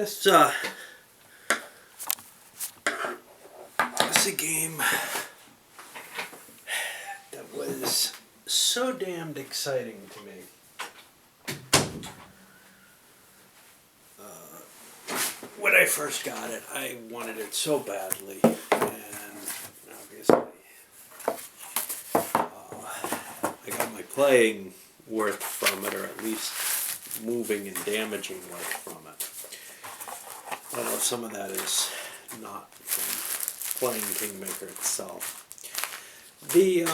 This is a game that was so damned exciting to me. When I first got it, I wanted it so badly, and obviously I got my playing worth from it, or at least moving and damaging worth from it. I know some of that is not from playing Kingmaker itself. The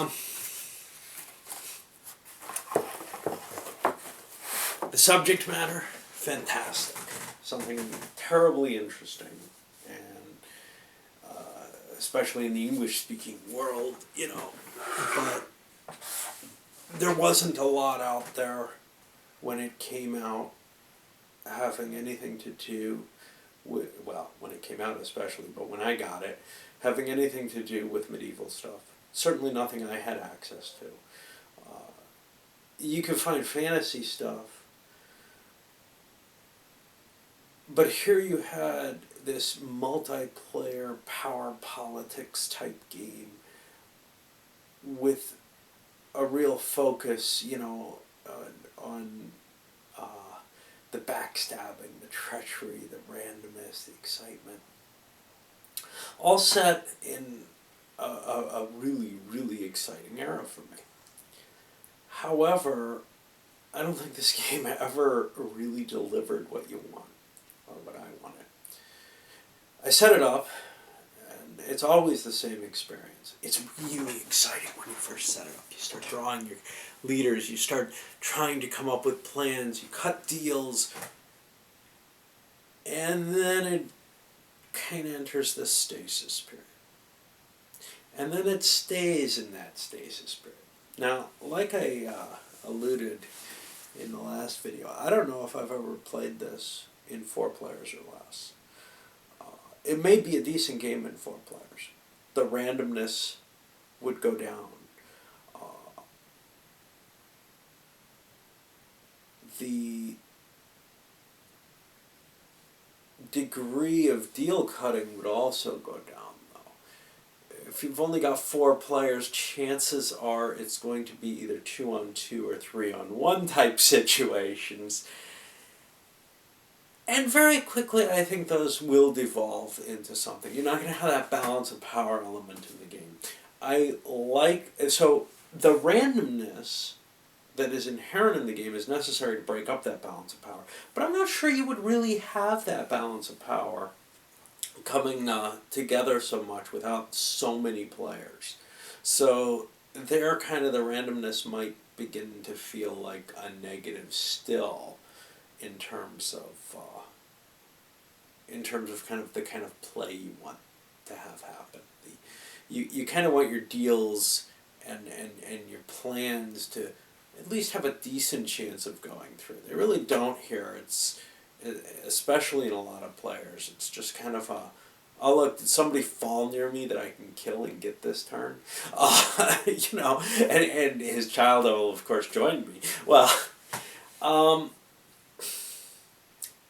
subject matter, fantastic. Something terribly interesting, and especially in the English-speaking world, but there wasn't a lot out there when it came out having anything to do with, well, when it came out especially, but when I got it, having anything to do with medieval stuff. Certainly nothing I had access to. You could find fantasy stuff, but here you had this multiplayer power politics type game with a real focus, on the backstabbing, the treachery, the randomness, the excitement. All set in a really, really exciting era for me. However, I don't think this game ever really delivered what you want, or what I wanted. I set it up, and it's always the same experience. It's really exciting when you first set it up. You start drawing your leaders, you start trying to come up with plans, you cut deals, and then it kind of enters this stasis period. And then it stays in that stasis period. Now, like I alluded in the last video, I don't know if I've ever played this in 4 players or less. It may be a decent game in 4 players. The randomness would go down. The degree of deal cutting would also go down, though. If you've only got 4 players, chances are it's going to be either 2-on-2 or 3-on-1 type situations. And very quickly, I think those will devolve into something. You're not going to have that balance of power element in the game. So the randomness that is inherent in the game is necessary to break up that balance of power. But I'm not sure you would really have that balance of power coming together so much without so many players. So there, kind of the randomness might begin to feel like a negative still in terms of kind of the kind of play you want to have happen. You kind of want your deals and your plans to at least have a decent chance of going through. They really don't here. It's, especially in a lot of players, it's just kind of a, oh look, did somebody fall near me that I can kill and get this turn? And his child will of course join me. Well,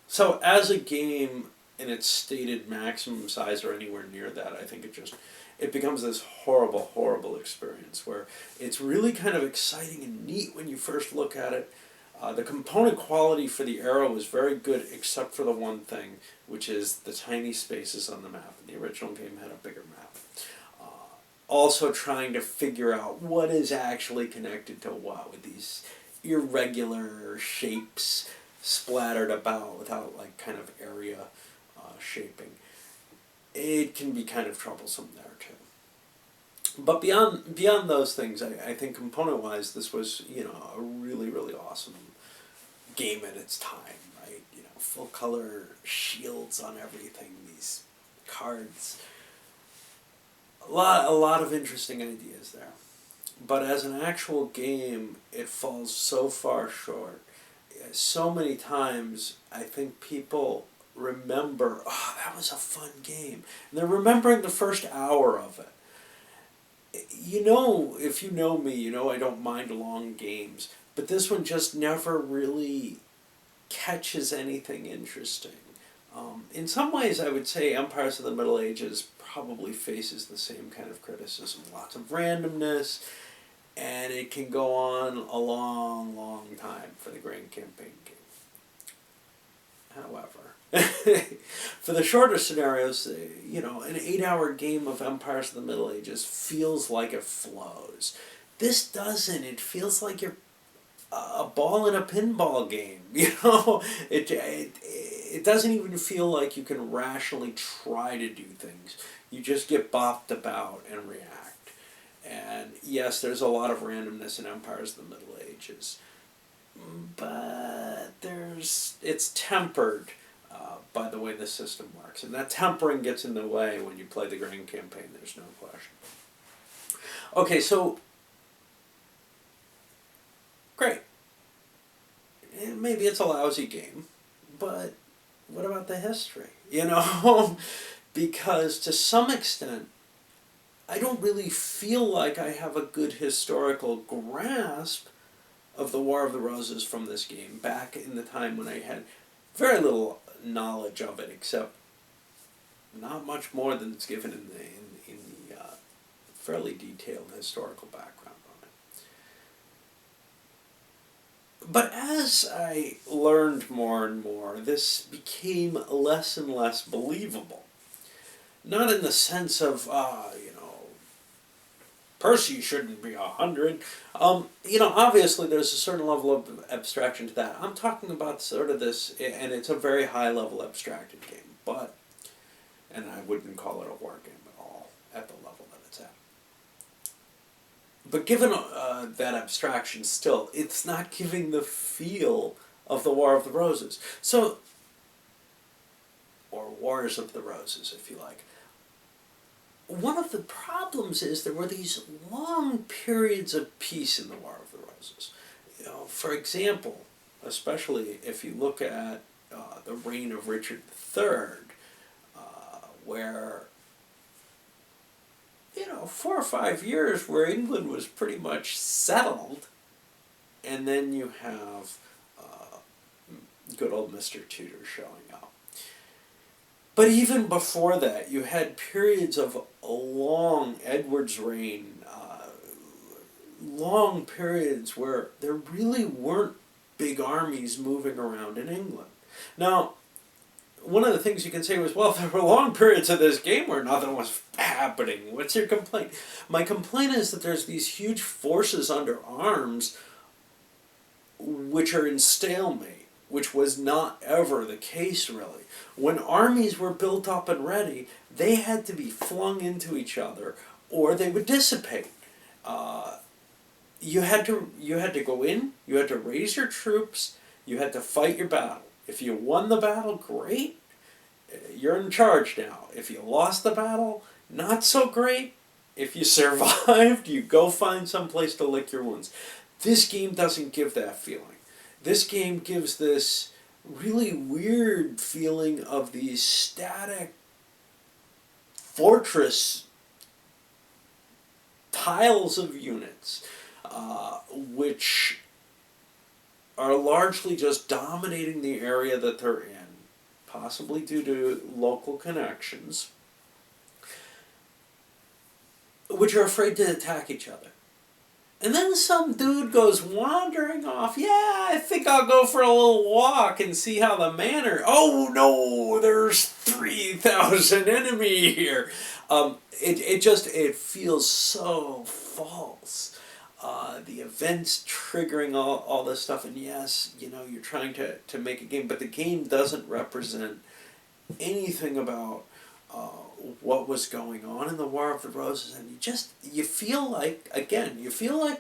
so as a game in its stated maximum size or anywhere near that, I think it becomes this horrible, horrible experience where it's really kind of exciting and neat when you first look at it. The component quality for the era was very good, except for the one thing, which is the tiny spaces on the map. And the original game had a bigger map. Also trying to figure out what is actually connected to what, with these irregular shapes splattered about without like kind of area shaping. It can be kind of troublesome there too. But beyond those things, I think component-wise, this was, a really, really awesome game at its time, right? Full color shields on everything, these cards. A lot of interesting ideas there. But as an actual game, it falls so far short. So many times, I think people remember, oh, that was a fun game. And they're remembering the first hour of it. If you know me, I don't mind long games. But this one just never really catches anything interesting. In some ways, I would say Empires of the Middle Ages probably faces the same kind of criticism. Lots of randomness, and it can go on a long, long time for the Grand Campaign game. However, for the shorter scenarios, an 8-hour game of Empires of the Middle Ages feels like it flows. This doesn't. It feels like you're a ball in a pinball game. It doesn't even feel like you can rationally try to do things. You just get bopped about and react. And yes, there's a lot of randomness in Empires of the Middle Ages, but it's tempered by the way the system works, and that tempering gets in the way when you play the Grand Campaign. There's no question. Okay, so great. Maybe it's a lousy game, but what about the history? Because to some extent, I don't really feel like I have a good historical grasp of the War of the Roses from this game back in the time when I had very little knowledge of it, except not much more than it's given in the fairly detailed historical background on it. But as I learned more and more, this became less and less believable. Not in the sense of, Percy shouldn't be 100. Obviously there's a certain level of abstraction to that. I'm talking about sort of this, and it's a very high level abstracted game, and I wouldn't call it a war game at all, at the level that it's at. But given that abstraction still, it's not giving the feel of the War of the Roses. Or Wars of the Roses, if you like. One of the problems is there were these long periods of peace in the War of the Roses. For example, especially if you look at the reign of Richard III, where 4 or 5 years where England was pretty much settled, and then you have good old Mr. Tudor showing up. But even before that, you had periods of a long Edward's reign, long periods where there really weren't big armies moving around in England. Now, one of the things you can say was, well, there were long periods of this game where nothing was happening. What's your complaint? My complaint is that there's these huge forces under arms which are in stalemate, which was not ever the case, really. When armies were built up and ready, they had to be flung into each other, or they would dissipate. You had to go in, you had to raise your troops, you had to fight your battle. If you won the battle, great, you're in charge now. If you lost the battle, not so great. If you survived, you go find some place to lick your wounds. This game doesn't give that feeling. This game gives this really weird feeling of these static fortress tiles of units, which are largely just dominating the area that they're in, possibly due to local connections, which are afraid to attack each other. And then some dude goes wandering off. Yeah, I think I'll go for a little walk and see how the manor... Oh no, there's 3,000 enemy here. It feels so false. The events triggering all this stuff. And yes, you're trying to make a game, but the game doesn't represent anything about what was going on in the War of the Roses, and you feel like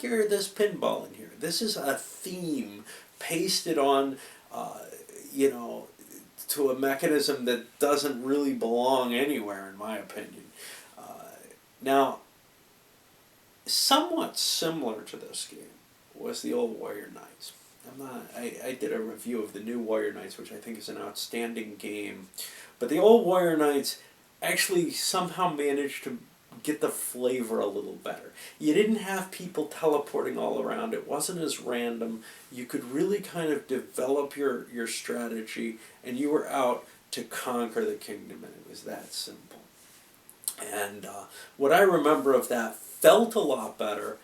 you're this pinball in here. This is a theme pasted on, to a mechanism that doesn't really belong anywhere, in my opinion. Now, somewhat similar to this game was the old Warrior Knights. I did a review of the new Warrior Knights, which I think is an outstanding game, but the old Warrior Knights actually somehow managed to get the flavor a little better. You didn't have people teleporting all around. It wasn't as random. You could really kind of develop your strategy, and you were out to conquer the kingdom, and it was that simple. And what I remember of that felt a lot better.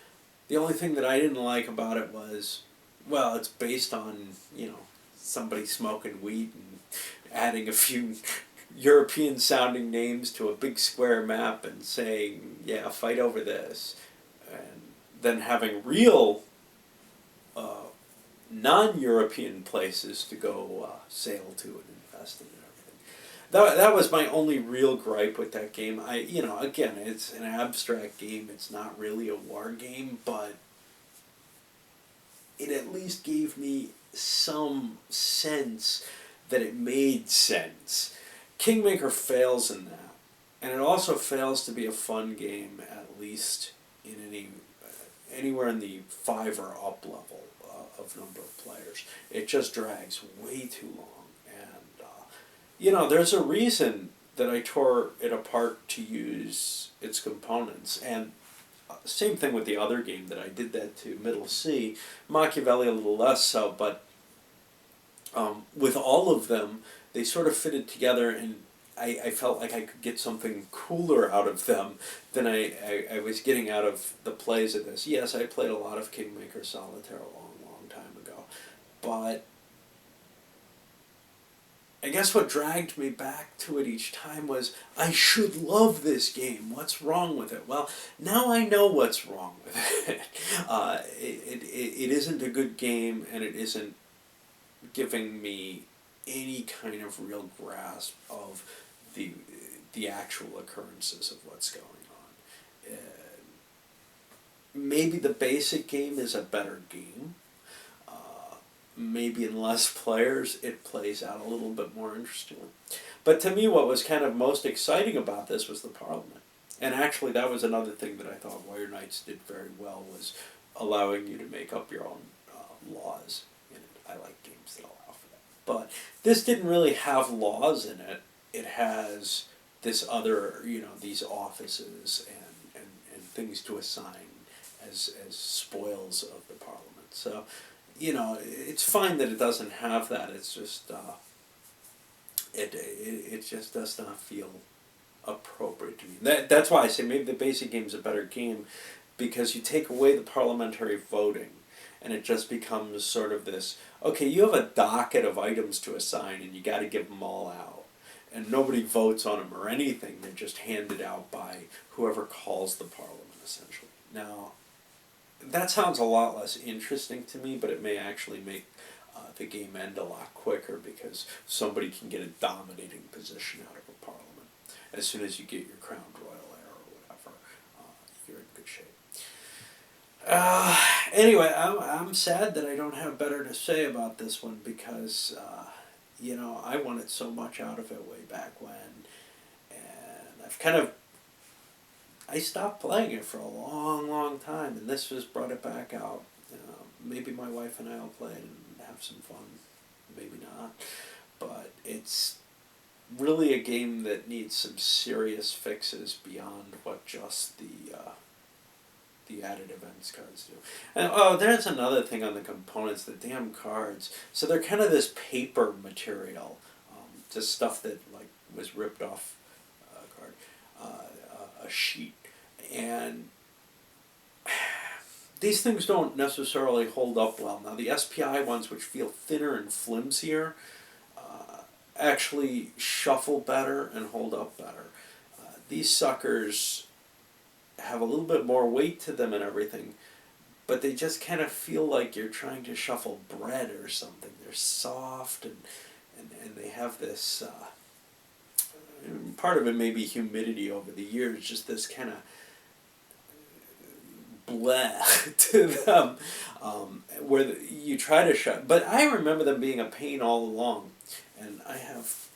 The only thing that I didn't like about it was, well, it's based on, somebody smoking weed and adding a few European sounding names to a big square map and saying, yeah, fight over this. And then having real uh, non-European places to go sail to and invest in and everything. That was my only real gripe with that game. Again, it's an abstract game. It's not really a war game, but it at least gave me some sense that it made sense. Kingmaker fails in that, and it also fails to be a fun game, at least in anywhere in the 5 or up level of number of players. It just drags way too long, and there's a reason that I tore it apart to use its components, and same thing with the other game that I did that to, Middle C. Machiavelli a little less so, but with all of them, they sort of fitted together, and I felt like I could get something cooler out of them than I was getting out of the plays of this. Yes, I played a lot of Kingmaker Solitaire a long, long time ago, but I guess what dragged me back to it each time was, I should love this game. What's wrong with it? Well, now I know what's wrong with it. It isn't a good game, and it isn't giving me any kind of real grasp of the actual occurrences of what's going on. Maybe the basic game is a better game. Maybe in less players it plays out a little bit more interestingly. But to me, what was kind of most exciting about this was the Parliament. And actually that was another thing that I thought Warrior Knights did very well, was allowing you to make up your own laws in it. I like games that allow for that. But this didn't really have laws in it. It has this other, these offices and things to assign as spoils of the Parliament. So, it's fine that it doesn't have that. It's just it just does not feel appropriate to me. That's why I say maybe the basic game is a better game, because you take away the parliamentary voting, and it just becomes sort of this, okay, you have a docket of items to assign, and you got to give them all out, and nobody votes on them or anything. They're just handed out by whoever calls the Parliament, essentially. Now, that sounds a lot less interesting to me, but it may actually make the game end a lot quicker, because somebody can get a dominating position out of a Parliament. As soon as you get your crowned royal heir or whatever, you're in good shape. Anyway, I'm sad that I don't have better to say about this one, because I wanted so much out of it way back when, and I stopped playing it for a long, long time, and this just brought it back out. Maybe my wife and I will play it and have some fun, maybe not, but it's really a game that needs some serious fixes beyond what just the added events cards do. And there's another thing on the components, the damn cards. So they're kind of this paper material, just stuff that was ripped off a card, a sheet, and these things don't necessarily hold up well. Now the SPI ones, which feel thinner and flimsier, actually shuffle better and hold up better. These suckers have a little bit more weight to them and everything, but they just kind of feel like you're trying to shuffle bread or something. They're soft, and they have this, part of it may be humidity over the years, just this kind of bleh to them, where you try to shut. But I remember them being a pain all along, and I have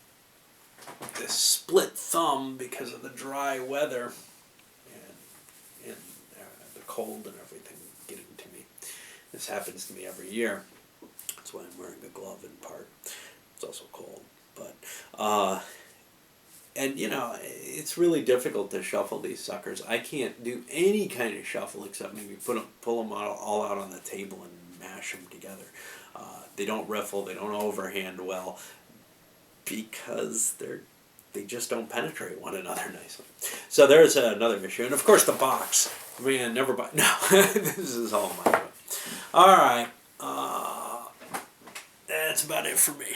this split thumb because of the dry weather and the cold and everything getting to me. This happens to me every year. That's why I'm wearing a glove in part. It's also cold, but and it's really difficult to shuffle these suckers. I can't do any kind of shuffle except maybe pull them all out on the table and mash them together. They don't riffle. They don't overhand well. because they just don't penetrate one another nicely. So there's another issue, and of course the box. Man, never buy. No, this is all my. All right, that's about it for me.